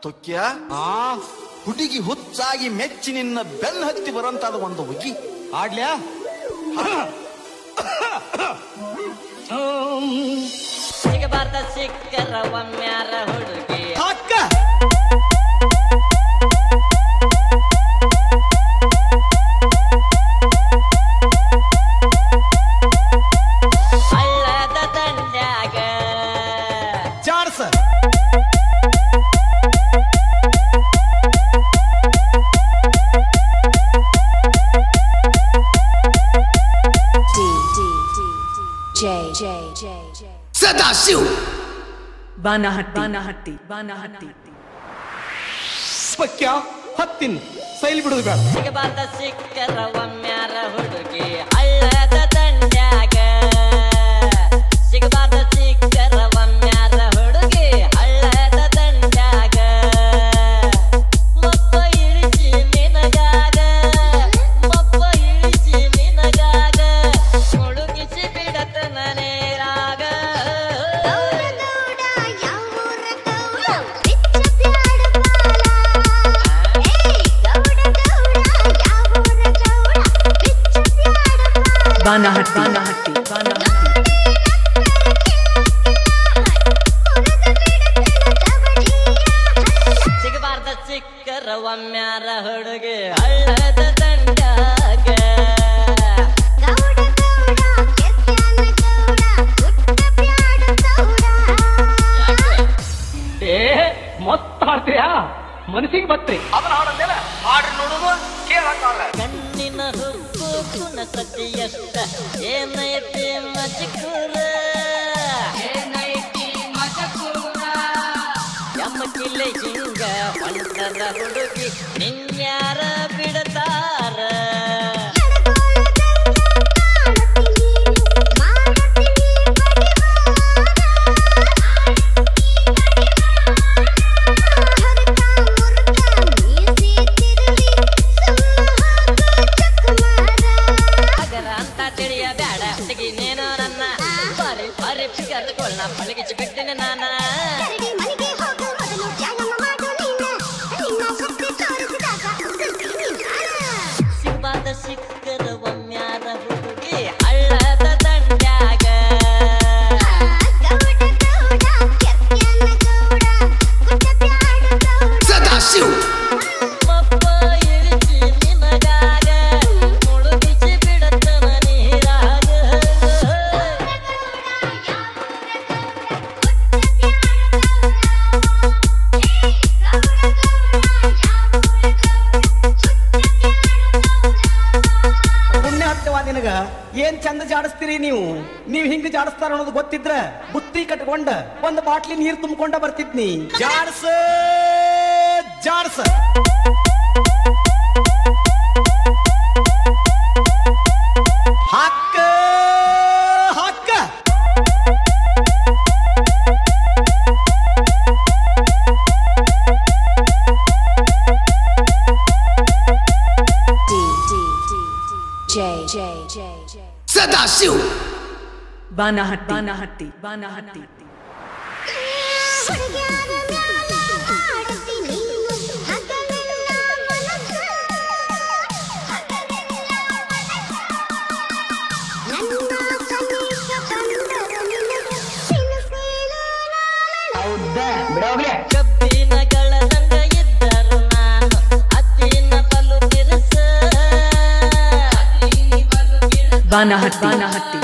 ತೊಕ್ಯ ಹುಡುಗಿ ಹುಚ್ಚಾಗಿ ಮೆಚ್ಚಿ ನಿನ್ನ ಬೆನ್ನ ಹತ್ತಿ ಬರಂತಾದ ಒಂದು ಹುಗಿ ಆಡ್ಲ್ಯಾ ಸಿಗಬಾರ್ದ ಸಿಕ್ಕರ ಒಮ್ಮ್ಯಾರ ಹುಡುಗಿ ಅಕ್ಕ ಹಳ್ಳದ ದಂಡ್ಯಾಗ ಜಾಡ್ಸ ಸದಾಶಿವ್ ಬಾನಹಟ್ಟಿ ಪಕ್ಯ ಹತ್ತಿನ ಸೈಲ್ ಬಿಡುದು ಬೇಡ ಸಿಗಬಾರ್ದ ಸಿಕ್ಕರ ಒಮ್ಮ್ಯಾರ ಹುಡುಗಿ ಹಳ್ಳದ ದಂಡ್ಯಾಗ ಸಿಗಬಾರ್ದ ಸಿಕ್ಕರ ಒಮ್ಮ್ಯಾರ ಹುಡುಗಿ ಹಳ್ಳದ ದಂಡ್ಯಾಗ ಮಬ್ಬ ಇಳಿಸಿ ನಿನಗಾಗ ಮಬ್ಬ ಇಳಿಸಿ ನಿನಗಾಗ ಮುಳುಗಿಸಿ ಬಿಡತನ ನೇರಾಗ ಬಾನಹಟ್ಟಿ ಸಿಗಬಾರ್ದ ಸಿಕ್ಕರ ಒಮ್ಮ್ಯಾರ ಹುಡುಗಿ ಹಳ್ಳದ ದಂಡ್ಯಾಗ ಮತ್ತ ಹಾಡ್ತೀಯಾ ಮನಸ್ಸಿಗೆ ಬತ್ರಿ ಅದನ್ನ ಹಾಡಂದೇನ ಹಾಡ್ರಿ ನೋಡುದು ಕೇಳಕ್ಕಾಗ ಕಣ್ಣಿನ ಹುಬ್ಬು ಕುಣಸತಿಯಷ್ಟ ಏನೈತಿ ಮಜಕೂರ ಯಮ್ಮಕಿಲೆ ಹಿಂಗ ಹೊಂಟರ ಹುಡುಗಿ ನಿನ್ಯಾರ ಬಿಡತಾರ ತಿಳಿಯ ಬ್ಯಾಡ ಹುಡುಗಿ ನೇನೋ ನನ್ನ ಬಾರಿ ಬಾರಿ ಕರೆದುಕೊಳ್ಳ ಪಳಗಿಸಿ ಬಿಟ್ಟಿನ ನಾನ ಸಿಗಬಾರ್ದ ಸಿಕ್ಕರ ಒಮ್ಮ್ಯಾರ ಹುಡುಗಿ ಹಳ್ಳದ ದಂಡ್ಯಾಗ ಸದಾಶಿವ್ ಮಬ್ಬ ಇಳಿಸಿ ನಿನಗಾಗ ಮುಳುಗಿಸಿ ಬಿಡತನ ನೀರಾಗ ಪುಣ್ಯ ಹತ್ತವ ನಿನಗ ಏನ್ ಚಂದ ಜಾಡಿಸ್ತೀರಿ ನೀವು ಹಿಂಗ ಜಾಡಿಸ್ತಾರ ಅನ್ನೋದು ಗೊತ್ತಿದ್ರ ಬುತ್ತಿ ಕಟ್ಕೊಂಡ ಒಂದು ಬಾಟ್ಲಿ ನೀರ್ ತುಂಬಿಕೊಂಡ ಬರ್ತಿದ್ನಿ ಜಾಡ್ಸ ಜಾಡ್ಸ ಹಾಕ ಹಾಕ ಸದಾಶಿವ್ ಬಾನಹಟ್ಟಿ ಕಬ್ಬಿನಗಳ ದಂಡ ಇದ್ದರು ನಾನು ಅತ್ತಿನ ಬಲು ಬಿರುಸ ಬಾನಹಟ್ಟಿ